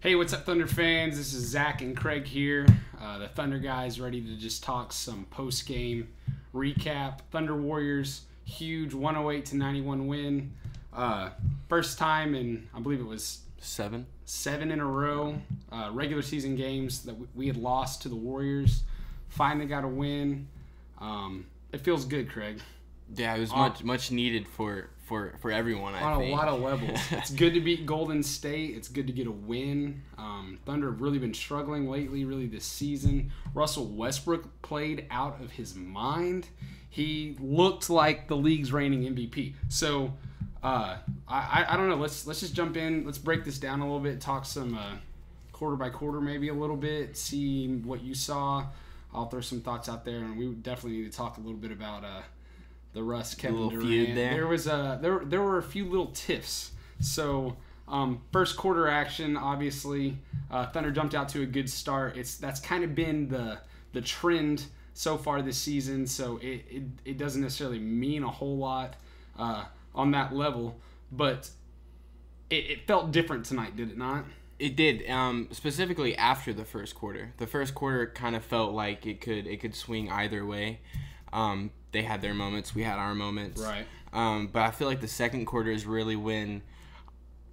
Hey, what's up, Thunder fans? This is Zach and Craig here. The Thunder guys ready to just talk some post-game recap. Thunder-Warriors, huge 108-91 win. First time in, I believe it was seven in a row, regular season games that we had lost to the Warriors. Finally got a win. It feels good, Craig. Yeah, it was much needed for everyone, I think. On a lot of levels. It's good to beat Golden State. It's good to get a win. Thunder have really been struggling lately, really this season. Russell Westbrook played out of his mind. He looked like the league's reigning MVP. So, I don't know. Let's just jump in. Let's break this down a little bit. Talk some quarter by quarter maybe a little bit. See what you saw. I'll throw some thoughts out there, and we definitely need to talk a little bit about the Russ Kevin Durant. Feud there. There was there were a few little tiffs. So first quarter action, obviously, Thunder jumped out to a good start. That's kind of been the trend so far this season. So it doesn't necessarily mean a whole lot on that level, but it felt different tonight, did it not? It did, specifically after the first quarter. The first quarter kind of felt like it could swing either way. They had their moments, we had our moments. Right. But I feel like the second quarter is really when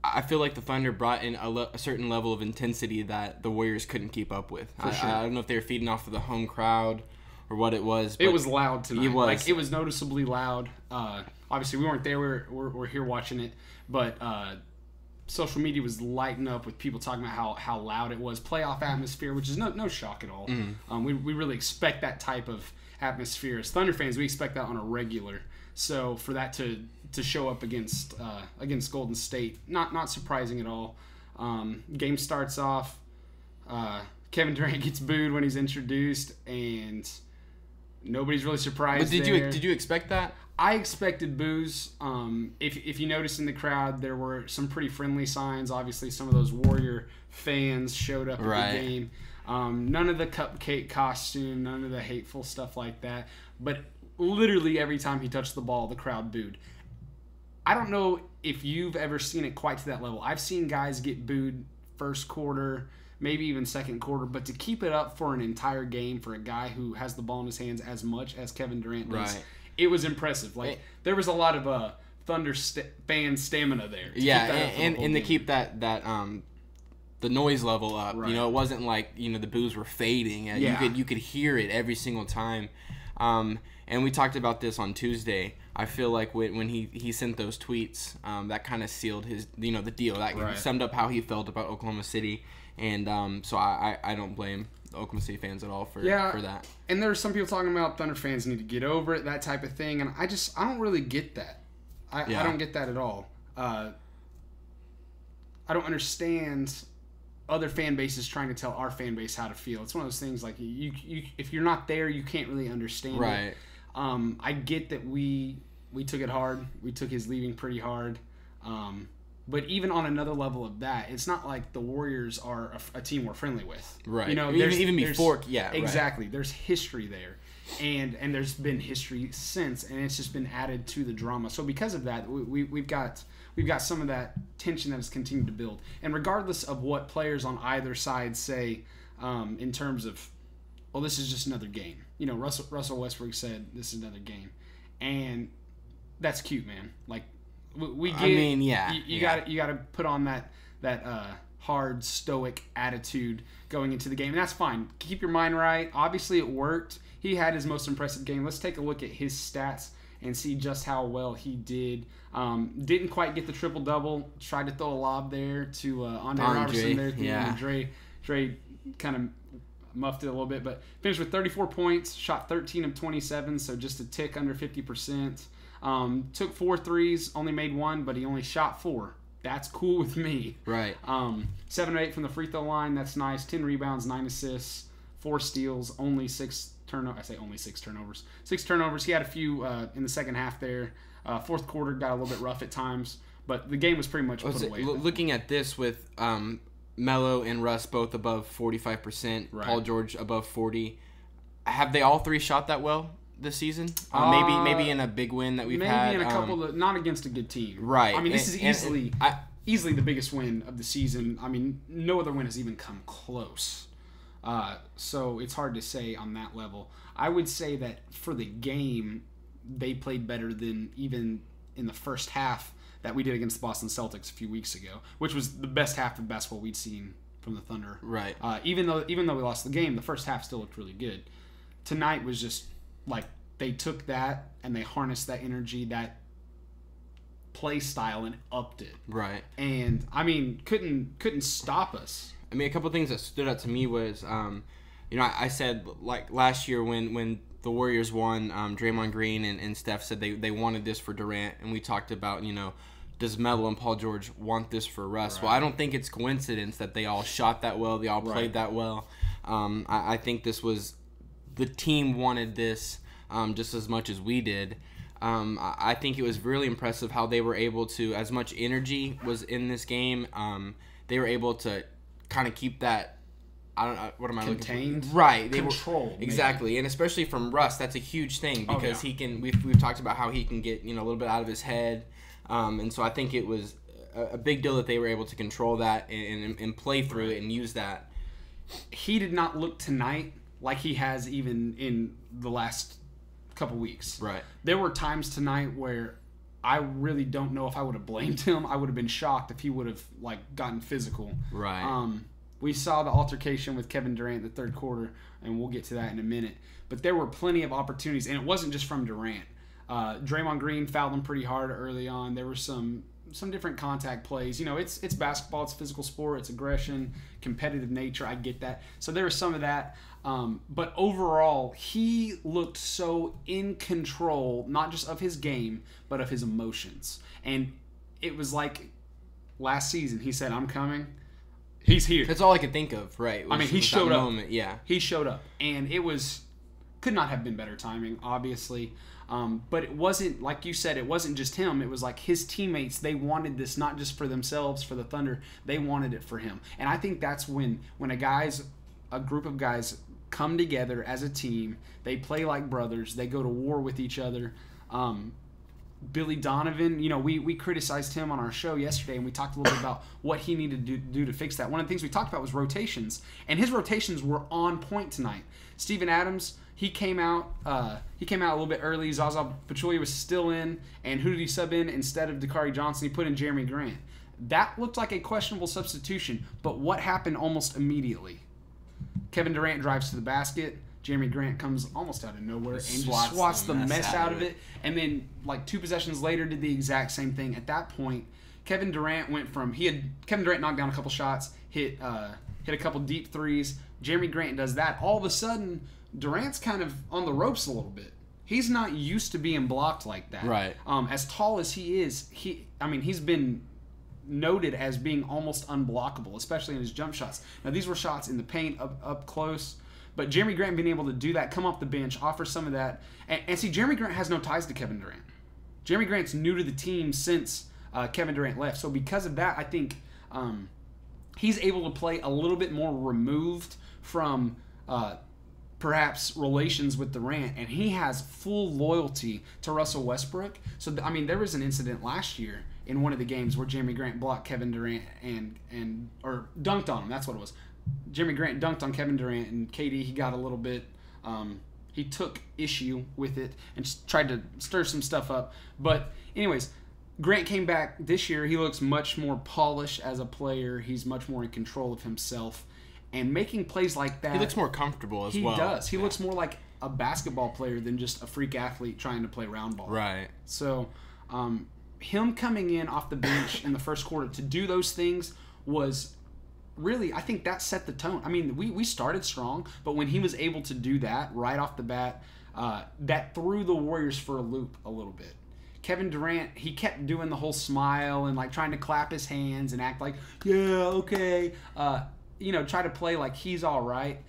I feel like the Thunder brought in a certain level of intensity that the Warriors couldn't keep up with. For sure. I don't know if they were feeding off of the home crowd or what it was. But it was loud tonight. It was. It was noticeably loud. Obviously, we weren't there. We're here watching it. But social media was lighting up with people talking about how loud it was. Playoff atmosphere, which is no shock at all. Mm-hmm. We really expect that type of atmosphere. As Thunder fans, we expect that on a regular. So for that to show up against Golden State, not surprising at all. Game starts off. Kevin Durant gets booed when he's introduced, and nobody's really surprised. But did you expect that? I expected boos. If you notice in the crowd, there were some pretty friendly signs. Obviously, some of those Warrior fans showed up at the game. None of the cupcake costume, none of the hateful stuff like that. But literally every time he touched the ball, the crowd booed. I don't know if you've ever seen it quite to that level. I've seen guys get booed first quarter, maybe even second quarter, but to keep it up for an entire game for a guy who has the ball in his hands as much as Kevin Durant does, it was impressive. There was a lot of Thunder fan stamina there. To keep that the noise level up. Right. It wasn't like the boos were fading. You could hear it every single time. And we talked about this on Tuesday. I feel like when he sent those tweets, that kind of sealed his the deal. That summed up how he felt about Oklahoma City, and so I don't blame the Oklahoma City fans at all for that. And there's some people talking about Thunder fans need to get over it, that type of thing, and I don't really get that. I don't get that at all. I don't understand other fan bases trying to tell our fan base how to feel. It's one of those things like you if you're not there, you can't really understand it. I get that we took it hard. We took his leaving pretty hard. But even on another level of that, it's not like the Warriors are a team we're friendly with. Right. Even before, exactly. Right. There's history there. And there's been history since, and it's just been added to the drama. So because of that, we've got some of that tension that has continued to build. And regardless of what players on either side say, in terms of, well, this is just another game. Russell Westbrook said this is another game, and that's cute, man. Like we get. You got to put on that hard stoic attitude going into the game, and that's fine. Keep your mind right. Obviously, it worked. He had his most impressive game. Let's take a look at his stats and see just how well he did. Didn't quite get the triple-double. Tried to throw a lob there to Andre Robertson there. Dre kind of muffed it a little bit, but finished with 34 points, shot 13 of 27, so just a tick under 50%. Took 4 threes, only made 1, but he only shot 4. That's cool with me. Right. 7 of 8 from the free throw line. That's nice. 10 rebounds, 9 assists, 4 steals, only 6 turnovers. I say only 6 turnovers. 6 turnovers. He had a few in the second half there. Fourth quarter got a little bit rough at times, but the game was pretty much put away. Looking at this with Melo and Russ both above 45%, Paul George above 40%, have they all three shot that well this season? Maybe in a big win that we've had. Maybe in a couple, not against a good team. Right. I mean, this is easily easily the biggest win of the season. I mean, no other win has even come close. So it's hard to say on that level. I would say that for the game, they played better than even in the first half that we did against the Boston Celtics a few weeks ago, which was the best half of basketball we'd seen from the Thunder. Right. Even though we lost the game, the first half still looked really good. Tonight was just like they took that and they harnessed that energy, that play style, and upped it. Right. And I mean, couldn't stop us. I mean, a couple of things that stood out to me was, I said like last year when the Warriors won, Draymond Green and Steph said they wanted this for Durant, and we talked about, does Melo and Paul George want this for Russ? Right. Well, I don't think it's coincidence that they all shot that well, they all played that well. I think this was, the team wanted this just as much as we did. I think it was really impressive how they were able to, as much energy was in this game, they were able to kind of keep that, I don't know, what am I contained? Looking for? Right. Control. Exactly. And especially from Russ, that's a huge thing because he can, we've talked about how he can get, a little bit out of his head. And so I think it was a big deal that they were able to control that and play through it and use that. He did not look tonight like he has even in the last couple weeks. Right. There were times tonight where I really don't know if I would have blamed him. I would have been shocked if he would have gotten physical. Right. We saw the altercation with Kevin Durant in the third quarter, and we'll get to that in a minute. But there were plenty of opportunities, and it wasn't just from Durant. Draymond Green fouled him pretty hard early on. There were some different contact plays. It's basketball. It's a physical sport. It's aggression, competitive nature. I get that. So there was some of that. But overall, he looked so in control, not just of his game, but of his emotions. And it was like last season, he said, "I'm coming." He's here. That's all I could think of, right? I mean, he showed up. Moment, yeah. He showed up. And it could not have been better timing, obviously. But it wasn't, like you said, it wasn't just him. It was like his teammates, they wanted this not just for themselves, for the Thunder. They wanted it for him. And I think that's when a group of guys come together as a team, they play like brothers, they go to war with each other. Billy Donovan, we criticized him on our show yesterday, and we talked a little bit about what he needed to do to fix that. One of the things we talked about was rotations, and his rotations were on point tonight. Steven Adams, he came out a little bit early. Zaza Pachulia was still in, and who did he sub in instead of Dakari Johnson? He put in Jeremy Grant. That looked like a questionable substitution, but what happened almost immediately? Kevin Durant drives to the basket. Jeremy Grant comes almost out of nowhere and just swats the mess out of it. And then, 2 possessions later, did the exact same thing. At that point, Kevin Durant knocked down a couple shots, hit a couple deep threes. Jeremy Grant does that. All of a sudden, Durant's kind of on the ropes a little bit. He's not used to being blocked like that. Right. As tall as he is, he's been noted as being almost unblockable, especially in his jump shots. Now, these were shots in the paint, up close. But Jeremy Grant being able to do that, come off the bench, offer some of that. And see, Jeremy Grant has no ties to Kevin Durant. Jeremy Grant's new to the team since Kevin Durant left. So because of that, I think he's able to play a little bit more removed from perhaps relations with Durant. And he has full loyalty to Russell Westbrook. So, there was an incident last year in one of the games where Jeremy Grant blocked Kevin Durant or dunked on him. That's what it was. Jeremy Grant dunked on Kevin Durant, and KD, he got a little bit, he took issue with it and just tried to stir some stuff up. But anyways, Grant came back this year. He looks much more polished as a player. He's much more in control of himself. And making plays like that... He looks more comfortable as well. He does. He looks more like a basketball player than just a freak athlete trying to play round ball. Right. So, him coming in off the bench in the first quarter to do those things was... Really, I think that set the tone. We started strong, but when he was able to do that right off the bat, that threw the Warriors for a loop a little bit. Kevin Durant, he kept doing the whole smile and trying to clap his hands and act like, yeah, okay, try to play like he's all right.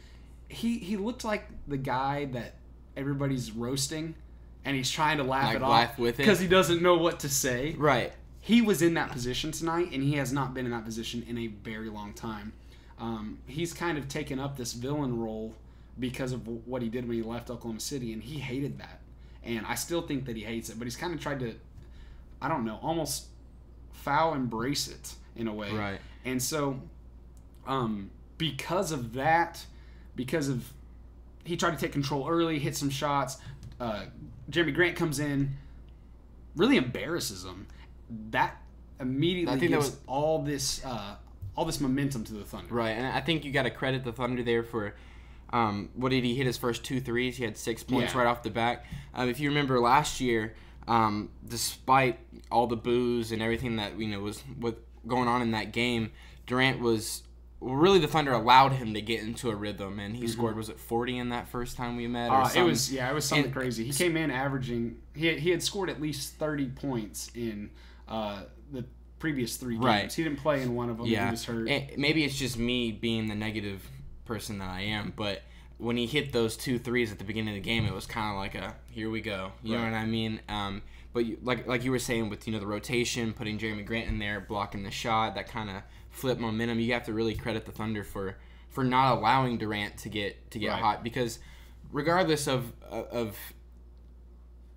He looked like the guy that everybody's roasting, and he's trying to laugh it off because he doesn't know what to say. Right. He was in that position tonight, and he has not been in that position in a very long time. He's kind of taken up this villain role because of what he did when he left Oklahoma City, and he hated that. And I still think that he hates it, but he's kind of tried to, I don't know, almost foul embrace it. in a way. Right. And so, because of that, he tried to take control early, hit some shots. Jeremy Grant comes in, really embarrasses him. That immediately gives all this momentum to the Thunder. Right, and I think you got to credit the Thunder there for what did he hit his first 2 threes? He had 6 points right off the bat. If you remember last year, despite all the boos and everything that was going on in that game, Durant was. Really, the Thunder allowed him to get into a rhythm, and he scored. Was it 40 in that first time we met? Or it was something crazy. He came in averaging. He had scored at least 30 points in the previous 3 games. Right. He didn't play in one of them. Yeah. He was hurt. Maybe it's just me being the negative person that I am, but when he hit those 2 threes at the beginning of the game, it was kind of like a here we go. You know what I mean? But like you were saying with the rotation, putting Jeremy Grant in there, blocking the shot, that kind of flip momentum. You have to really credit the Thunder for not allowing Durant to get hot, because regardless of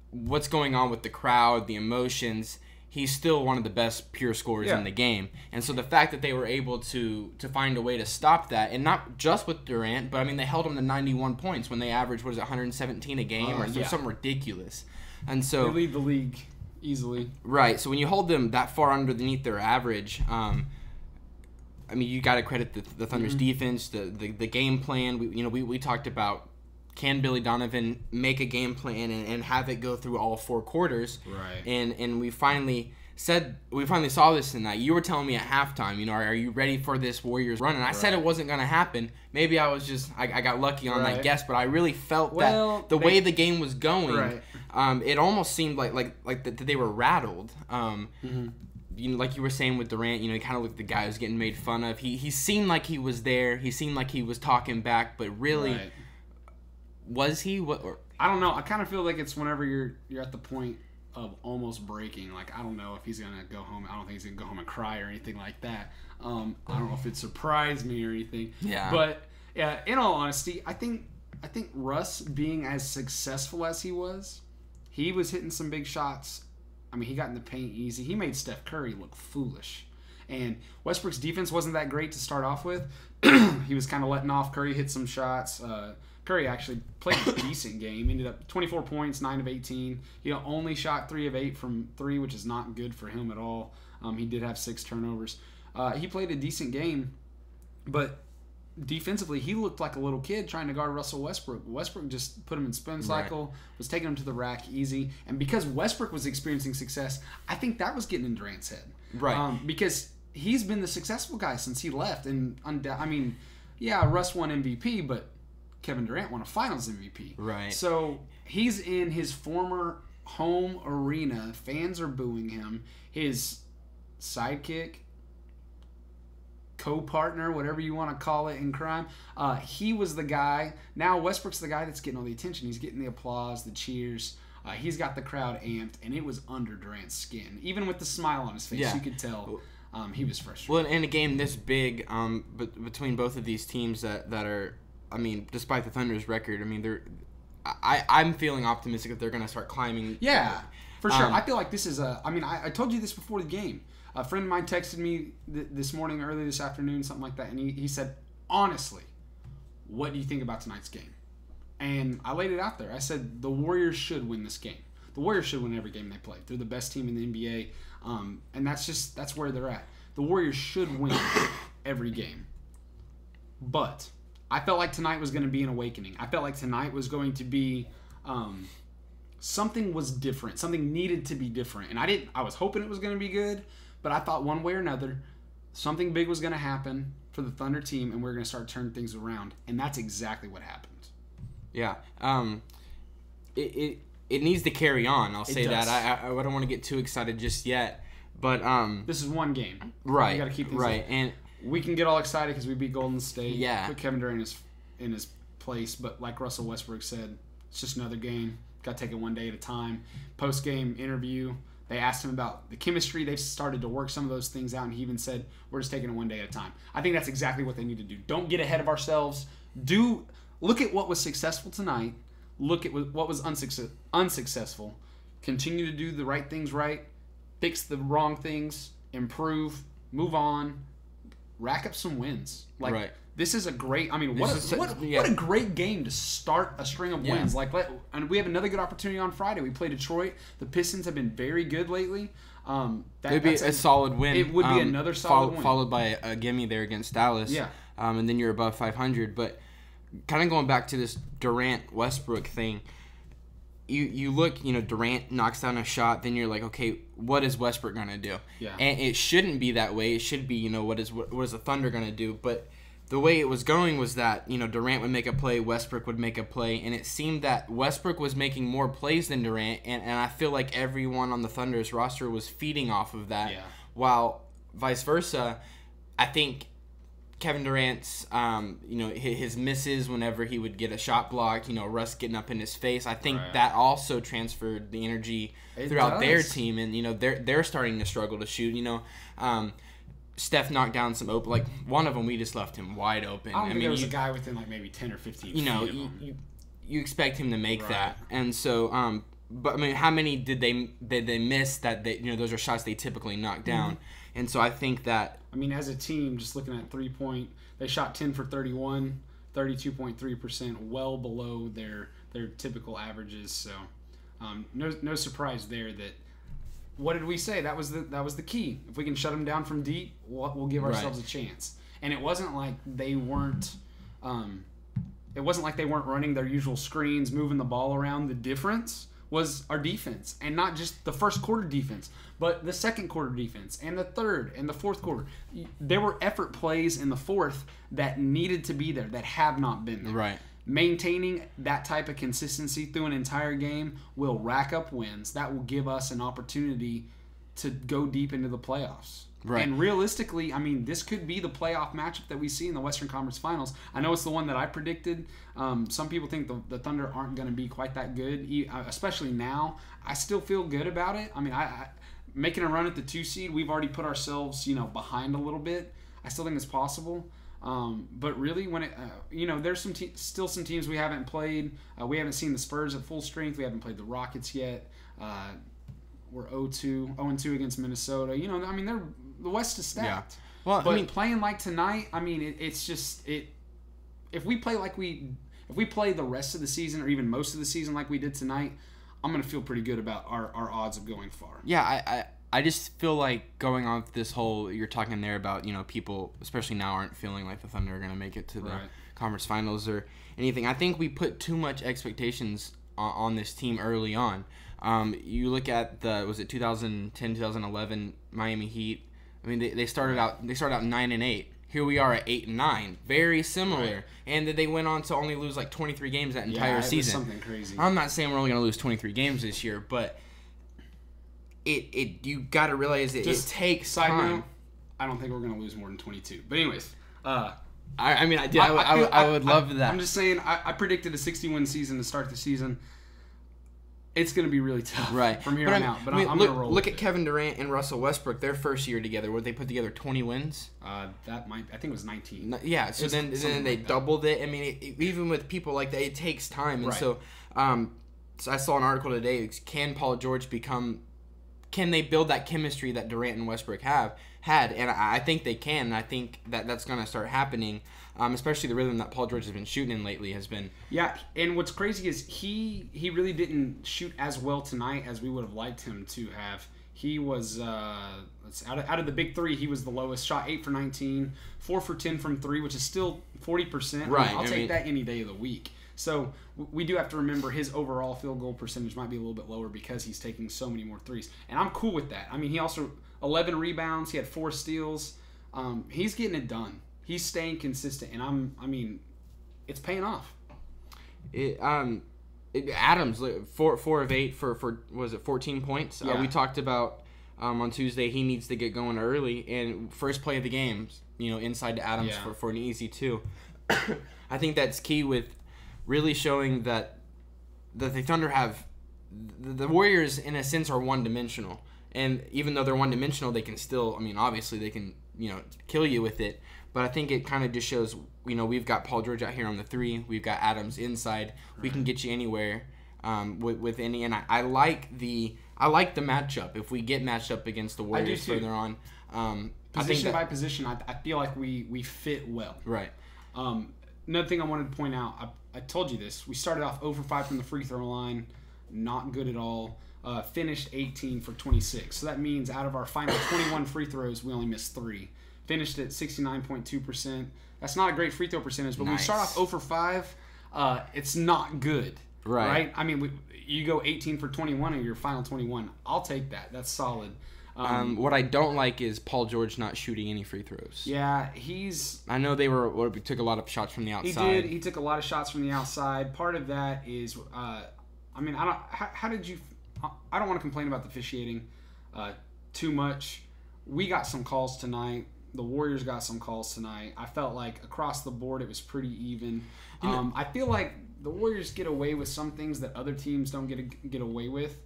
what's going on with the crowd, the emotions, he's still one of the best pure scorers in the game. And so the fact that they were able to find a way to stop that, and not just with Durant, but I mean they held him to 91 points when they averaged 117 a game or something ridiculous. And so they lead the league easily. Right. So when you hold them that far underneath their average, I mean, you got to credit the Thunder's defense, the game plan. We talked about, can Billy Donovan make a game plan and have it go through all 4 quarters? Right. And we finally saw this tonight. You were telling me at halftime, are you ready for this Warriors run? And I said it wasn't going to happen. Maybe I was just I got lucky on that guess, but I really felt that the way the game was going, it almost seemed like that they were rattled. Like you were saying with Durant, he kind of looked like the guy who was getting made fun of. He seemed like he was there. He seemed like he was talking back, but really, was he? I don't know. I kind of feel like it's whenever you're at the point of almost breaking. Like, I don't know if he's gonna go home. I don't think he's gonna go home and cry or anything like that. I don't know if it surprised me or anything. Yeah. But in all honesty, I think Russ being as successful as he was hitting some big shots. I mean, he got in the paint easy. He made Steph Curry look foolish. And Westbrook's defense wasn't that great to start off with. He was kind of letting off. Curry hit some shots. Curry actually played a decent game. Ended up 24 points, 9 of 18. He only shot 3 of 8 from 3, which is not good for him at all. He did have 6 turnovers. He played a decent game, but defensively, he looked like a little kid trying to guard Russell Westbrook. Westbrook just put him in spin cycle, was taking him to the rack easy. And because Westbrook was experiencing success, I think that was getting in Durant's head. Right. Because he's been the successful guy since he left. And Russ won MVP, but Kevin Durant won a Finals MVP. Right. So he's in his former home arena. Fans are booing him. His sidekick, co-partner, whatever you want to call it in crime, he was the guy. Now Westbrook's the guy that's getting all the attention. He's getting the applause, the cheers. He's got the crowd amped, and it was under Durant's skin. Even with the smile on his face, you could tell he was frustrated. Well, in a game this big, but between both of these teams that are, I mean, despite the Thunder's record, I mean, I'm feeling optimistic that they're going to start climbing. Yeah, for sure. I feel like this is I told you this before the game. A friend of mine texted me this morning, early this afternoon, something like that, and he said, honestly, what do you think about tonight's game? And I laid it out there. I said, the Warriors should win this game. The Warriors should win every game they play. They're the best team in the NBA, and that's where they're at. The Warriors should win every game. But I felt like tonight was going to be an awakening. I felt like tonight was going to be something was different. Something needed to be different. And I was hoping it was going to be good. But I thought one way or another, something big was going to happen for the Thunder team, and we we're going to start turning things around. And that's exactly what happened. Yeah. It needs to carry on. I'll say that. I don't want to get too excited just yet. But this is one game. Right. You got to keep things right. up. And we can get all excited because we beat Golden State. Yeah. Put Kevin Durant in his place. But like Russell Westbrook said, it's just another game. Got to take it one day at a time. Post-game interview, they asked him about the chemistry. They've started to work some of those things out, and he even said, we're just taking it one day at a time. I think that's exactly what they need to do. Don't get ahead of ourselves. Look at what was successful tonight. Look at what was unsuccessful. Continue to do the right things right. Fix the wrong things. Improve. move on, rack up some wins. Like, right. This is a great. I mean, what a great game to start a string of wins. Like, and we have another good opportunity on Friday. We play Detroit. The Pistons have been very good lately. It'd be a solid win. It would be another solid win, followed by a gimme there against Dallas. Yeah. And then you're above 500. But kind of going back to this Durant Westbrook thing. You look, Durant knocks down a shot, then you're like, okay, what is Westbrook gonna do? Yeah. And it shouldn't be that way. It should be, what is the Thunder gonna do? But the way it was going was that, Durant would make a play, Westbrook would make a play, and it seemed that Westbrook was making more plays than Durant, and I feel like everyone on the Thunder's roster was feeding off of that. Yeah. While vice versa, I think Kevin Durant's, his misses whenever he would get a shot blocked, Russ getting up in his face. I think that also transferred the energy throughout their team, and they're starting to struggle to shoot. Steph knocked down some open, like one of them we just left him wide open. I mean, there was a guy within like maybe 10 or 15 feet of him. You expect him to make that, and so but I mean, how many did they miss that those are shots they typically knock down, and so I think that. I mean, as a team, just looking at 3-point, they shot 10 for 31, 32.3%, well below their typical averages. So, no surprise there that. What did we say? That was the key. If we can shut them down from deep, we'll give ourselves a chance. And it wasn't like they weren't. It wasn't like they weren't running their usual screens, moving the ball around. The difference was our defense, and not just the first quarter defense, but the second quarter defense, and the third and the fourth quarter. There were effort plays in the fourth that needed to be there that have not been there. Right. Maintaining that type of consistency through an entire game will rack up wins. That will give us an opportunity to go deep into the playoffs. Right. And realistically, I mean, this could be the playoff matchup that we see in the Western Conference Finals. I know it's the one that I predicted. Some people think the Thunder aren't going to be quite that good, especially now. I still feel good about it. I mean, I making a run at the 2 seed, we've already put ourselves, behind a little bit. I still think it's possible. But really, when there's still some teams we haven't played. We haven't seen the Spurs at full strength. We haven't played the Rockets yet. We're 0-2 against Minnesota. I mean, the West is stacked. Yeah. Well, but playing like tonight, I mean, it's just it. If we play if we play the rest of the season or even most of the season like we did tonight, I'm gonna feel pretty good about our odds of going far. Yeah, I just feel like going on this whole, you're talking there about, people, especially now, aren't feeling like the Thunder are going to make it to the conference finals or anything. I think we put too much expectations on this team early on. You look at was it 2010, 2011 Miami Heat? I mean, they started out 9-8. Here we are at 8-9, very similar, and they went on to only lose like 23 games that entire season. Was something crazy. I'm not saying we're only going to lose 23 games this year, but you got to realize it takes time. Note, I don't think we're going to lose more than 22. But anyways, I would love that. I'm just saying, I predicted a 60-win season to start the season. It's going to be really tough from here on out. But I'm going to roll. Look at Kevin Durant and Russell Westbrook. Their first year together, where they put together 20 wins. I think it was 19. Yeah. So then they doubled it. I mean, even with people like that, it takes time. And so I saw an article today. Can Paul George Can they build that chemistry that Durant and Westbrook had? And I think they can. And I think that's going to start happening, especially the rhythm that Paul George has been shooting in lately has been. Yeah, and what's crazy is he really didn't shoot as well tonight as we would have liked him to have. He was out of the big three, he was the lowest. Shot 8 for 19, 4 for 10 from 3, which is still 40%. Right. I'll take that any day of the week. So we do have to remember his overall field goal percentage might be a little bit lower because he's taking so many more threes. And I'm cool with that. I mean, he also 11 rebounds. He had 4 steals. He's getting it done. He's staying consistent, and I mean, it's paying off. Adams 4 of 8 for was it 14 points? Yeah. We talked about on Tuesday he needs to get going early, and first play of the game, inside to Adams for an easy 2. I think that's key with really showing that the Thunder have the Warriors in a sense are one-dimensional, and even though they're one-dimensional, they can still. I mean, obviously they can kill you with it. But I think it kind of just shows, we've got Paul George out here on the 3. We've got Adams inside. Right. We can get you anywhere with any. And I like the matchup. If we get matched up against the Warriors further on, Position by position, I feel like we fit well. Right. Another thing I wanted to point out, I told you this. We started off 0 for 5 from the free throw line, not good at all. Finished 18 for 26. So that means out of our final 21 free throws, we only missed 3. Finished at 69.2%. That's not a great free throw percentage, but when we start off 0 for 5, it's not good. Right? I mean, you go 18 for 21 in your final 21. I'll take that. That's solid. What I don't like is Paul George not shooting any free throws. Yeah, I know we took a lot of shots from the outside. He took a lot of shots from the outside. Part of that is, how did you? I don't want to complain about the officiating too much. We got some calls tonight. The Warriors got some calls tonight. I felt like across the board it was pretty even. I feel like the Warriors get away with some things that other teams don't get away with.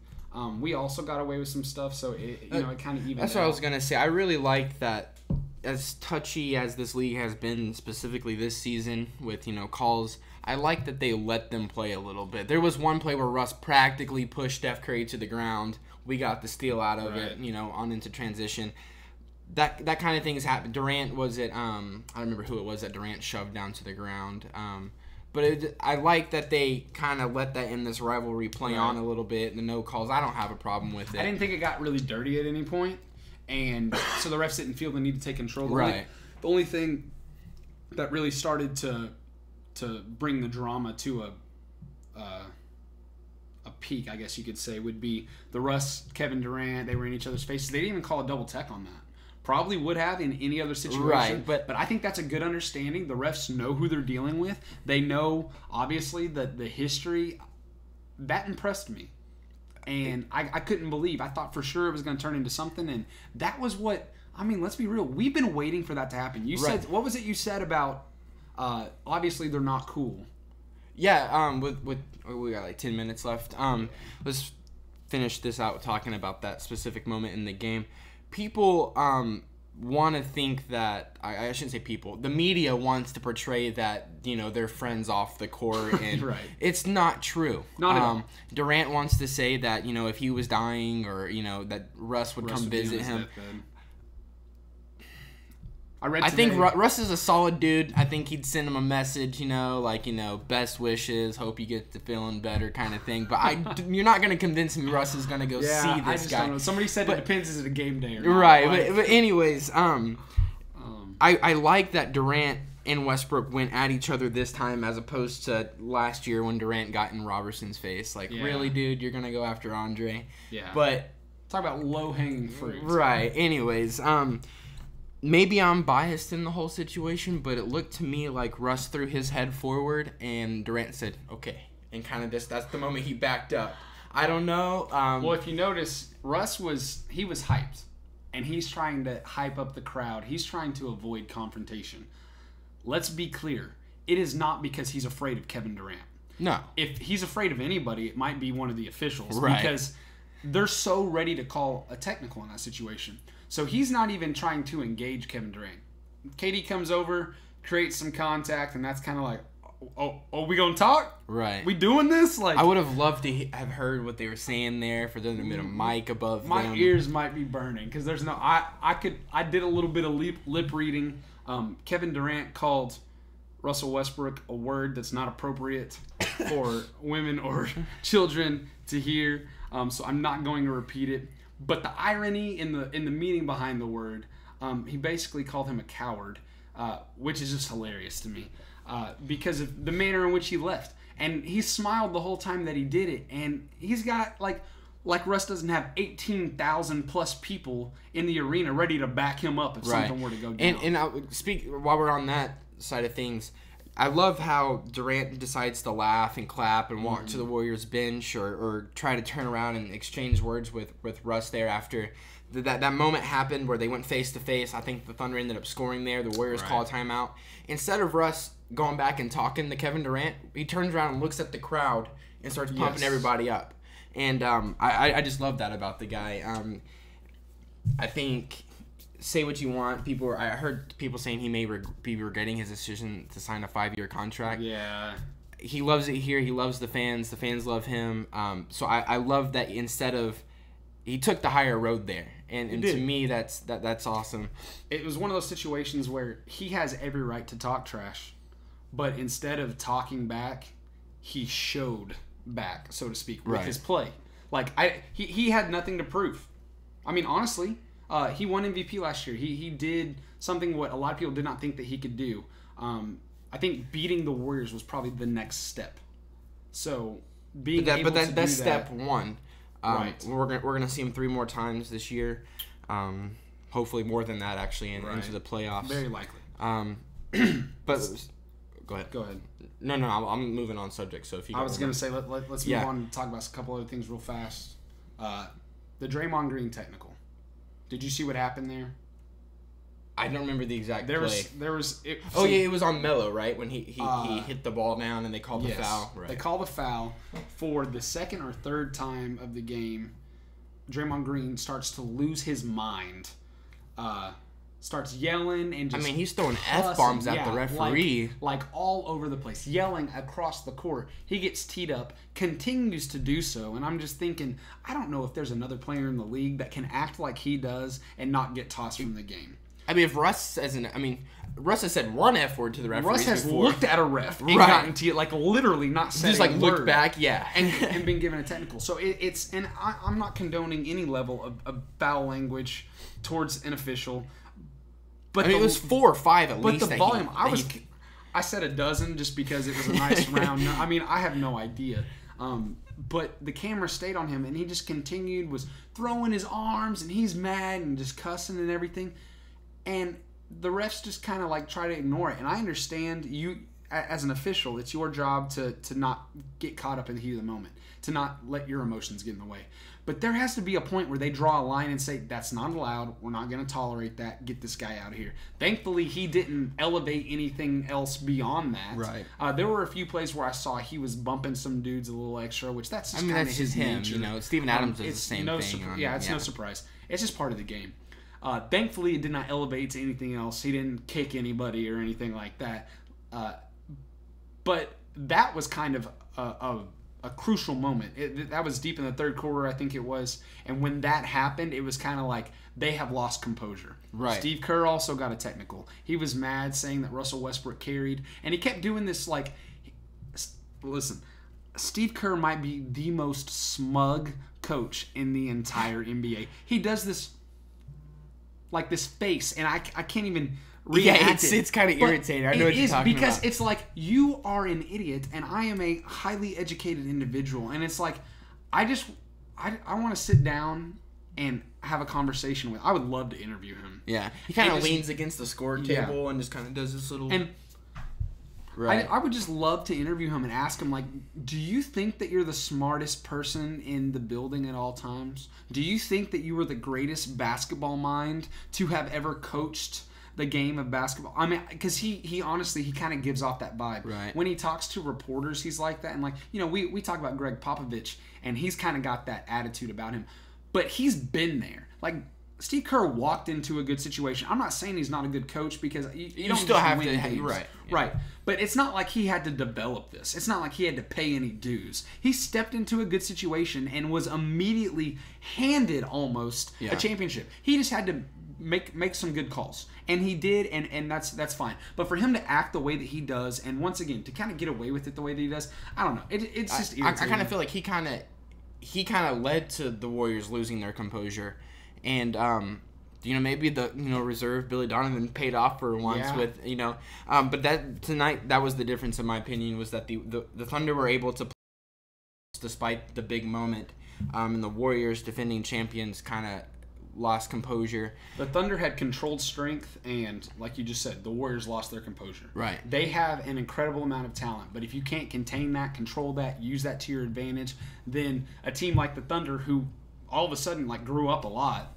We also got away with some stuff, so it kind of evens. That's what I was gonna say. I really like that, as touchy as this league has been, specifically this season with calls. I like that they let them play a little bit. There was one play where Russ practically pushed Steph Curry to the ground. We got the steal out of it, on into transition. That kind of thing has happened. Durant was it? I don't remember who it was that Durant shoved down to the ground. But I like that they kind of let that in this rivalry play on a little bit. The no calls, I don't have a problem with it. I didn't think it got really dirty at any point, and so the refs didn't feel the need to take control. The only thing that really started to bring the drama to a peak, I guess you could say, would be the Russ, Kevin Durant. They were in each other's faces. They didn't even call a double tech on that. Probably would have in any other situation, but I think that's a good understanding. The refs know who they're dealing with. They know, obviously, the history. That impressed me, and I couldn't believe. I thought for sure it was going to turn into something, and that was what. I mean, let's be real. We've been waiting for that to happen. You said, what was it you said about? Obviously, they're not cool. Yeah. We got like 10 minutes left. Let's finish this out talking about that specific moment in the game. People want to think that I shouldn't say people. The media wants to portray that they're friends off the court, and it's not true. Not at all. Durant wants to say that if he was dying or that Russ would come visit him. I think Russ is a solid dude. I think he'd send him a message, best wishes, hope you get to feeling better kind of thing. But you're not going to convince me Russ is going to go see this guy. Don't know. Somebody said it depends, is it a game day or not? Right, but anyways, I like that Durant and Westbrook went at each other this time as opposed to last year when Durant got in Robertson's face. Really, dude, you're going to go after Andre? Yeah. But talk about low-hanging fruit. Right, anyways, maybe I'm biased in the whole situation, but it looked to me like Russ threw his head forward and Durant said, okay. And kind of that's the moment he backed up. I don't know. Well, if you notice, Russ was hyped. And he's trying to hype up the crowd. He's trying to avoid confrontation. Let's be clear. It is not because he's afraid of Kevin Durant. No. If he's afraid of anybody, it might be one of the officials. Right. Because they're so ready to call a technical in that situation. So he's not even trying to engage Kevin Durant. KD comes over, creates some contact, and that's kind of like, oh, we gonna talk? Right. We doing this? I would have loved to have heard what they were saying there for them to have a mic above them. My ears might be burning because there's no. I did a little bit of lip reading. Kevin Durant called Russell Westbrook a word that's not appropriate for women or children to hear. So I'm not going to repeat it. But the irony in the meaning behind the word, he basically called him a coward, which is just hilarious to me, because of the manner in which he left. And he smiled the whole time that he did it. And he's got like Russ doesn't have 18,000 plus people in the arena ready to back him up if something were to go down. And I'll speak while we're on that side of things. I love how Durant decides to laugh and clap and walk to the Warriors bench or try to turn around and exchange words with Russ there after that moment happened where they went face-to-face. I think the Thunder ended up scoring there. The Warriors call a timeout. Instead of Russ going back and talking to Kevin Durant, he turns around and looks at the crowd and starts pumping everybody up. And I just love that about the guy. I think... Say what you want. I heard people saying he may be regretting his decision to sign a 5-year contract. Yeah. He loves it here. He loves the fans. The fans love him. So I love that instead of he took the higher road there, and to me that's awesome. It was one of those situations where he has every right to talk trash, but instead of talking back, he showed back, so to speak, with his play. Like he had nothing to prove. I mean, honestly, he won MVP last year. He did something what a lot of people did not think that he could do. I think beating the Warriors was probably the next step. So that's step one. Right. We're gonna see him 3 more times this year. Hopefully more than that actually into the playoffs. Very likely. But go ahead. Go ahead. No, I'm moving on subject. So if you, I was gonna say let's move on and talk about a couple other things real fast. The Draymond Green technical. Did you see what happened there? I don't remember the exact play. It was on Melo, right? When he hit the ball down and they called the foul. Right. They called the foul for the second or third time of the game. Draymond Green starts to lose his mind. Starts yelling and just he's throwing F-bombs at the referee. Like all over the place, yelling across the court. He gets teed up, continues to do so, and I'm just thinking, I don't know if there's another player in the league that can act like he does and not get tossed from the game. I mean, if Russ has said one F word to the referee. Russ has looked at a ref and gotten to like literally not saying just like looked back, and been given a technical. So it's and I'm not condoning any level of foul language towards an official, but it was 4 or 5 at least. But the volume, I said a dozen just because it was a nice round. I mean, I have no idea. But the camera stayed on him, and he just continued, was throwing his arms, and he's mad and just cussing and everything. And the refs just kind of like try to ignore it. And I understand you, as an official, it's your job to not get caught up in the heat of the moment, to not let your emotions get in the way. But there has to be a point where they draw a line and say, that's not allowed. We're not going to tolerate that. Get this guy out of here. Thankfully, he didn't elevate anything else beyond that. Right. There were a few plays where I saw he was bumping some dudes a little extra, which that's just kind of his him. nature. You know, Steven Adams does the same thing. It's no surprise. It's just part of the game. Thankfully, it did not elevate to anything else. He didn't kick anybody or anything like that. But that was kind of a crucial moment. That was deep in the third quarter, I think it was. And when that happened, it was kind of like they have lost composure. Right. Steve Kerr also got a technical. He was mad, saying that Russell Westbrook carried. And he kept doing this like, listen, Steve Kerr might be the most smug coach in the entire NBA. He does this like this face, and I can't even react. Yeah, it's kind of irritating. I know what you're talking about. Because it's like, you are an idiot, and I am a highly educated individual, and it's like, I want to sit down and have a conversation with. I would love to interview him. Yeah, he kind of leans against the score table and just kind of does this little. And right. I would just love to interview him and ask him, like, do you think that you're the smartest person in the building at all times? Do you think that you were the greatest basketball mind to have ever coached the game of basketball? I mean, because he honestly, he kind of gives off that vibe. Right. When he talks to reporters, he's like that. And, like, you know, we talk about Greg Popovich, and he's kind of got that attitude about him. But he's been there. Like, Steve Kerr walked into a good situation. I'm not saying he's not a good coach, because you don't still have win to games. Right. Yeah. Right. But it's not like he had to develop this. It's not like he had to pay any dues. He stepped into a good situation and was immediately handed almost a championship. He just had to make some good calls. And he did, and that's fine. But for him to act the way that he does, and once again, to kind of get away with it the way that he does, I don't know. It's just irritating. I kind of feel like he kind of led to the Warriors losing their composure. And maybe the reserve Billy Donovan paid off for once with but that tonight, that was the difference in my opinion, was that the Thunder were able to play despite the big moment, and the Warriors, defending champions, kind of lost composure. The Thunder had controlled strength, and like you just said, the Warriors lost their composure. Right. They have an incredible amount of talent, but if you can't contain that, control that, use that to your advantage, then a team like the Thunder, who all of a sudden like grew up a lot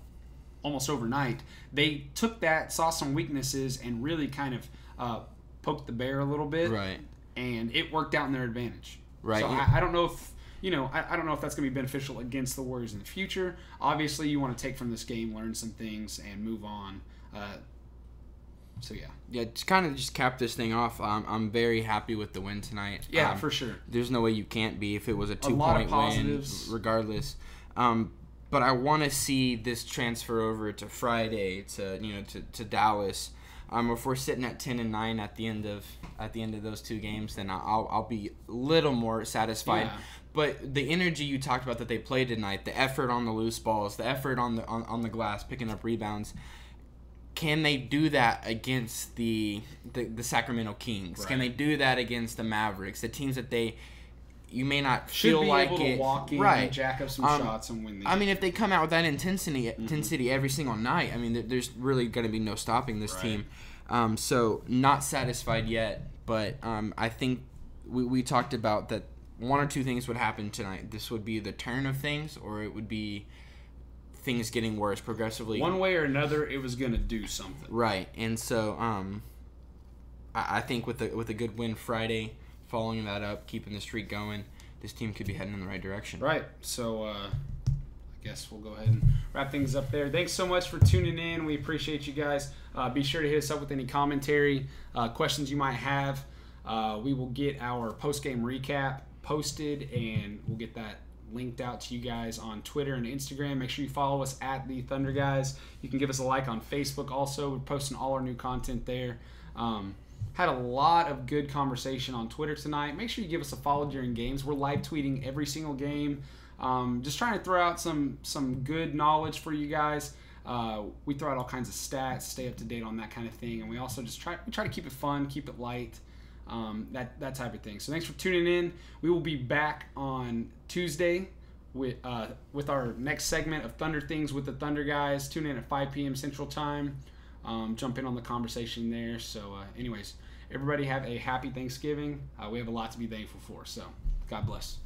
almost overnight, they took that, saw some weaknesses, and really kind of poked the bear a little bit. Right. And it worked out in their advantage. Right. So I don't know if I don't know if that's going to be beneficial against the Warriors in the future. Obviously, you want to take from this game, learn some things, and move on. Yeah, to kind of just cap this thing off, I'm very happy with the win tonight. For sure. There's no way you can't be if it was a 2-point win, regardless. but I want to see this transfer over to Friday to Dallas. If we're sitting at 10-9 at the end of those two games, then I'll be a little more satisfied. Yeah. But the energy you talked about that they played tonight, the effort on the loose balls, the effort on the glass, picking up rebounds, can they do that against the Sacramento Kings? Right. Can they do that against the Mavericks, the teams that you may not feel like should be able to walk in, right, jack up some shots and win the game. If they come out with that intensity every single night, there's really going to be no stopping this team. So not satisfied yet, but I think we talked about that one or two things would happen tonight. This would be the turn of things, or it would be things getting worse progressively. One way or another, it was going to do something. Right, and so I think with a good win Friday, following that up, keeping the streak going, this team could be heading in the right direction. Right, so I guess we'll go ahead and wrap things up there. Thanks so much for tuning in. We appreciate you guys. Be sure to hit us up with any commentary, questions you might have. We will get our post-game recap posted, and we'll get that linked out to you guys on Twitter and Instagram. Make sure you follow us at the Thunder Guys. You can give us a like on Facebook also. We're posting all our new content there. Had a lot of good conversation on Twitter tonight. Make sure you give us a follow during games. We're live tweeting every single game. Just trying to throw out some good knowledge for you guys. We throw out all kinds of stats, stay up to date on that kind of thing, and we also just try to keep it fun, keep it light, that type of thing. So thanks for tuning in. We will be back on Tuesday with our next segment of Thunder Things with the Thunder Guys. Tune in at 5 p.m. Central Time. Jump in on the conversation there. So anyways, everybody have a happy Thanksgiving. We have a lot to be thankful for. So God bless.